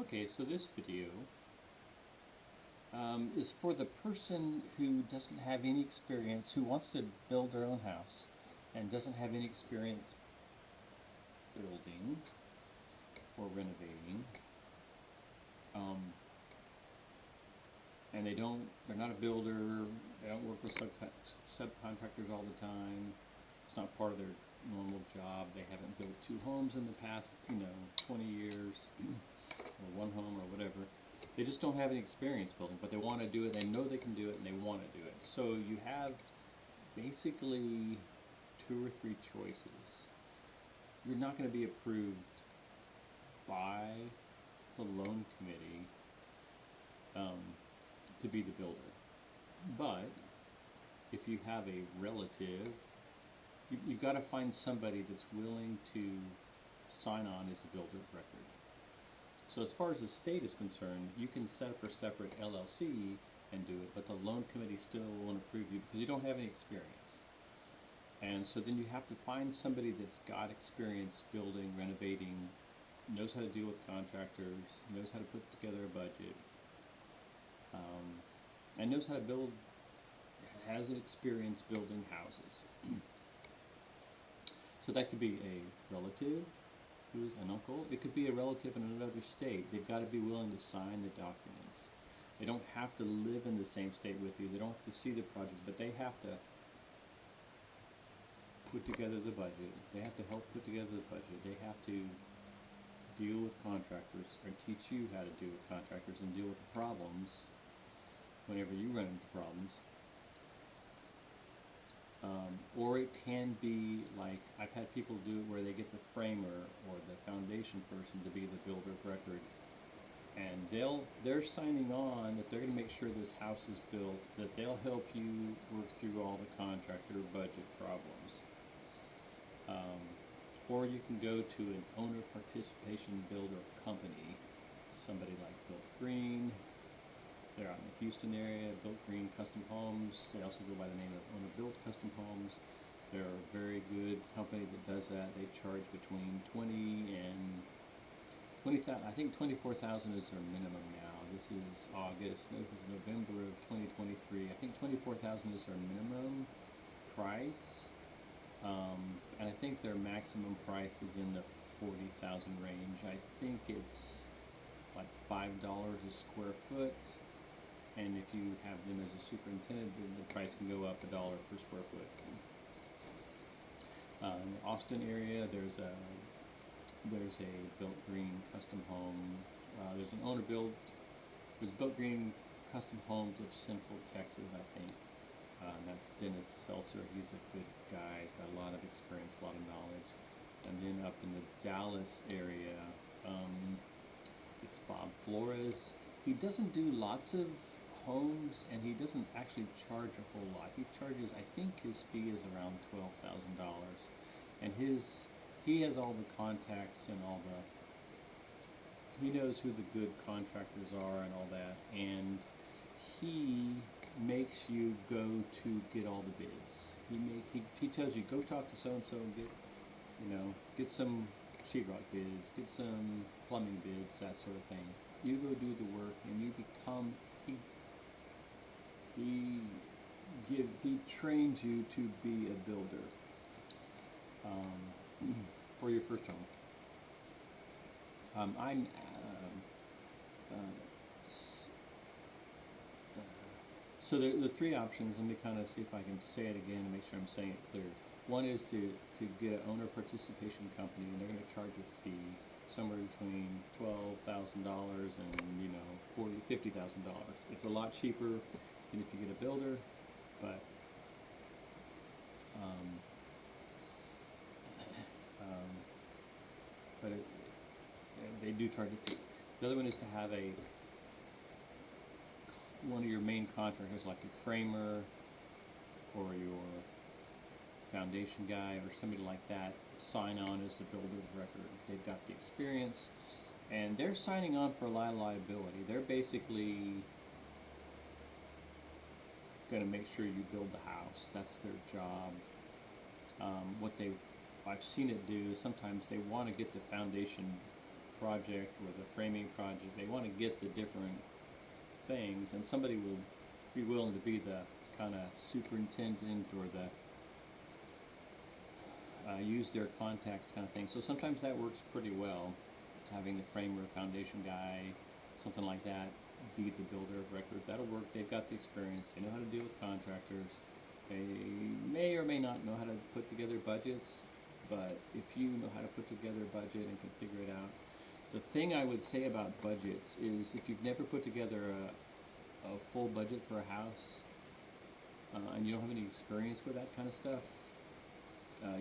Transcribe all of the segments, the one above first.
Okay, so this video is for the person who doesn't have any experience, who wants to build their own house and doesn't have any experience building or renovating. And they're not a builder, they don't work with subcontractors all the time. It's not part of their normal job. They haven't built 2 homes in the past, 20 years, or 1 home or whatever. They just don't have any experience building, but they want to do it, they know they can do it, and they want to do it. So you have basically 2 or 3 choices. You're not going to be approved by the loan committee to be the builder. But if you have a relative, you've got to find somebody that's willing to sign on as a builder of record. So as far as the state is concerned, you can set up a separate LLC and do it, but the loan committee still won't approve you because you don't have any experience. And so then you have to find somebody that's got experience building, renovating, knows how to deal with contractors, knows how to put together a budget, and knows how to build, has an experience building houses. So that could be a relative who's an uncle. It could be a relative in another state. They've got to be willing to sign the documents. They don't have to live in the same state with you. They don't have to see the project, but they have to put together the budget. They have to help put together the budget. They have to deal with contractors or teach you how to deal with contractors and deal with the problems whenever you run into problems. Or it can be like, I've had people do it where they get the framer or the foundation person to be the builder of record, and they're signing on that they're going to make sure this house is built, that they'll help you work through all the contractor budget problems. Or you can go to an owner participation builder company, somebody like Built Green. They're out in the Houston area, Built Green Custom Homes. They also go by the name of Owner Built Custom Homes. They're a very good company that does that. They charge between $20,000 and $20,000. I think $24,000 is their minimum now. This is August. This is November of 2023. I think $24,000 is their minimum price, and I think their maximum price is in the $40,000 range. I think it's like $5 a square foot. And if you have them as a superintendent, then the price can go up $1 per square foot. In the Austin area, there's a Built Green Custom Home. There's Built Green Custom Homes of Central Texas, I think. That's Dennis Seltzer. He's a good guy. He's got a lot of experience, a lot of knowledge. And then up in the Dallas area, it's Bob Flores. He doesn't do lots of homes, and he doesn't actually charge a whole lot. He charges, I think his fee is around $12,000, and he has all the contacts and he knows who the good contractors are and all that, and he makes you go to get all the bids. He tells you, go talk to so and so and get some sheetrock bids, get some plumbing bids, that sort of thing. You go do the work, and you become, he trains you to be a builder for your first home. So the 3 options. Let me kind of see if I can say it again and make sure I'm saying it clear. One is to get an owner participation company, and they're going to charge a fee somewhere between $12,000 and $50,000. It's a lot cheaper than if you get a builder, but they do charge a fee. The other one is to have one of your main contractors, like your framer or your foundation guy or somebody like that, sign on as the builder of record. They've got the experience, and they're signing on for liability. They're basically going to make sure you build the house. That's their job. I've seen it do, sometimes they want to get the foundation project or the framing project, they want to get the different things, and somebody will be willing to be the kind of superintendent or the use their contacts kind of thing. So sometimes that works pretty well, having the framer, foundation guy, something like that, be the builder of record. That'll work. They've got the experience. They know how to deal with contractors. They may or may not know how to put together budgets, but if you know how to put together a budget and can figure it out. The thing I would say about budgets is if you've never put together a full budget for a house, and you don't have any experience with that kind of stuff,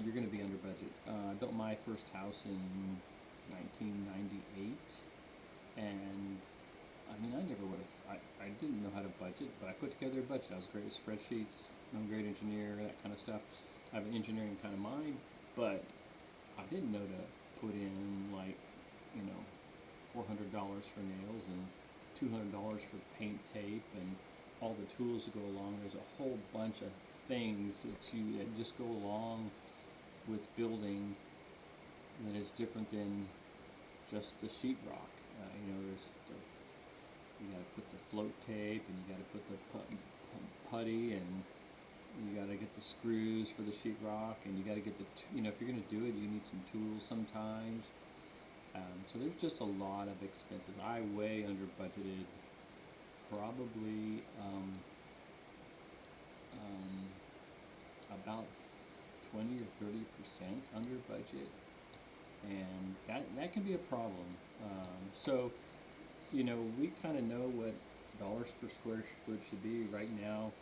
you're going to be under budget. I built my first house in 1998, and I mean, I never would have, I didn't know how to budget, but I put together a budget. I was great with spreadsheets. I'm a great engineer, that kind of stuff. I have an engineering kind of mind, but I didn't know to put in, like, you know, $400 for nails and $200 for paint tape and all the tools that go along. There's a whole bunch of things that just go along with building that is different than just the sheetrock. You know, you got to put the float tape, and you got to put the putty, and you got to get the screws for the sheetrock, and you got to get the, you know, if you're going to do it, you need some tools sometimes. So there's just a lot of expenses. I way under budgeted, probably about 20 or 30% under budget, and that can be a problem. So, you know, we kind of know what dollars per square foot should be right now.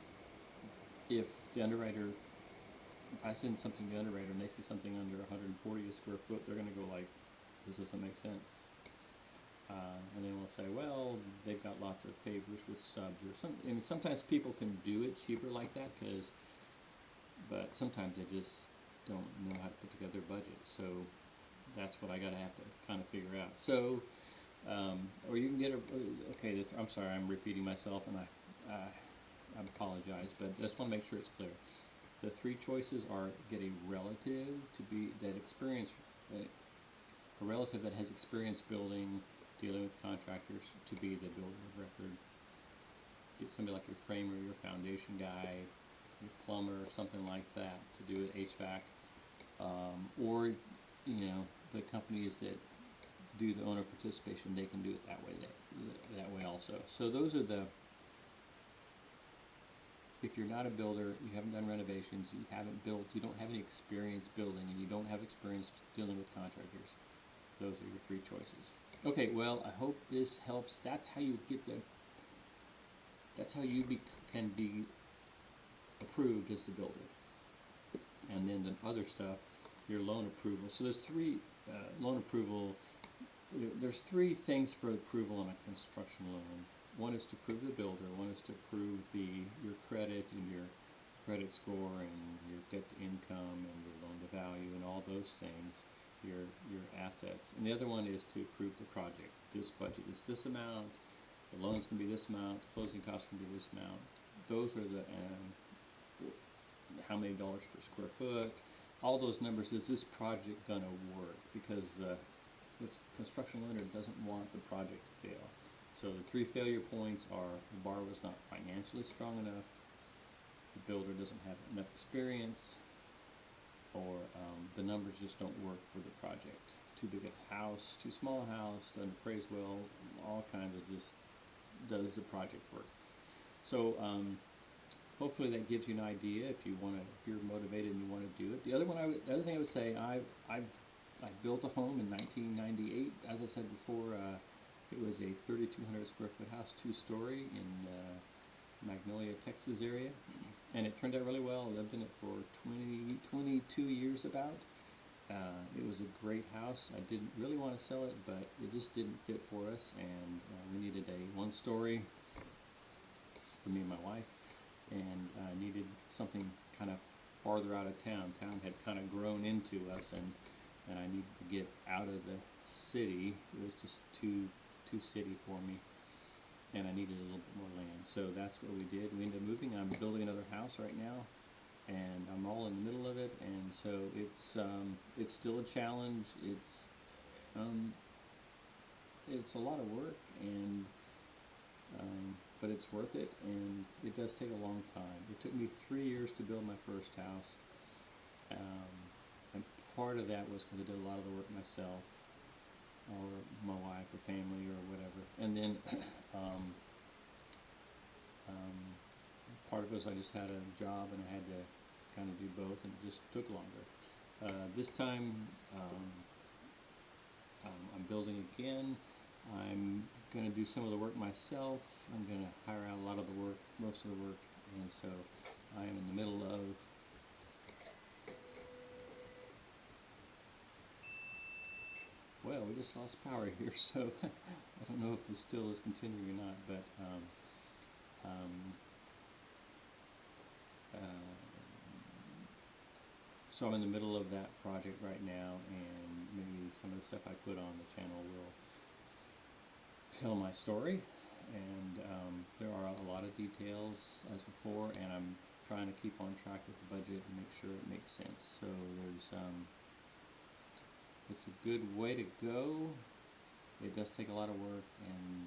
If the underwriter, if I send something to the underwriter and they see something under 140 a square foot, they're going to go like, this doesn't make sense. And then we'll say, well, they've got lots of favors with subs or something. I mean, sometimes people can do it cheaper like that, but sometimes they just don't know how to put together a budget. So that's what I gotta have to kind of figure out. So, or you can get okay, I'm sorry, I'm repeating myself, and I apologize, but I just want to make sure it's clear. The three choices are: get a relative to be that experience, a relative that has experience building, dealing with contractors, to be the builder of record. Get somebody like your framer, your foundation guy, your plumber, something like that to do with HVAC, or, you know, the companies that do the owner participation, they can do it that way. That way also. So those are the. If you're not a builder, you haven't done renovations, you haven't built, you don't have any experience building, and you don't have experience dealing with contractors, those are your three choices. Okay, well, I hope this helps. That's how you get that's how you can be approved as the builder. And then the other stuff, your loan approval. So there's three loan approval. There's three things for approval on a construction loan. One is to approve the builder. One is to approve your credit and your credit score and your debt to income and your loan to value and all those things, your assets. And the other one is to approve the project. This budget is this amount. The loan's going to be this amount. The closing costs can be this amount. Those are the how many dollars per square foot. All those numbers. Is this project going to work? Because the construction lender doesn't want the project to fail. So the three failure points are: the borrower's not financially strong enough, the builder doesn't have enough experience, or the numbers just don't work for the project. Too big a house, too small a house, doesn't appraise well, all kinds of just does the project work. So hopefully that gives you an idea if you're motivated and you want to do it. The other thing I would say, I built a home in 1998. As I said before, it was a 3,200 square foot house, 2-story in Magnolia, Texas area, and it turned out really well. I lived in it for 22 years about. It was a great house. I didn't really want to sell it, but it just didn't fit for us, and we needed a 1-story for me and my wife, and needed something kind of farther out of town. Town had kind of grown into us, and I needed to get out of the city. It was just too city for me, and I needed a little bit more land. So that's what we did. We ended up moving. I'm building another house right now, and I'm all in the middle of it, and so it's still a challenge. It's it's a lot of work, and but it's worth it, and it does take a long time. It took me 3 years to build my first house, and part of that was because I did a lot of the work myself, or my wife, or family, or whatever. And then part of it was I just had a job, and I had to kind of do both, and it just took longer. This time, I'm building again. I'm going to do some of the work myself. I'm going to hire out a lot of the work, most of the work, and so I am in the middle of well, we just lost power here, so I don't know if this still is continuing or not, but um, so I'm in the middle of that project right now, and maybe some of the stuff I put on the channel will tell my story, and there are a lot of details as before, and I'm trying to keep on track with the budget and make sure it makes sense. So it's a good way to go. It does take a lot of work, and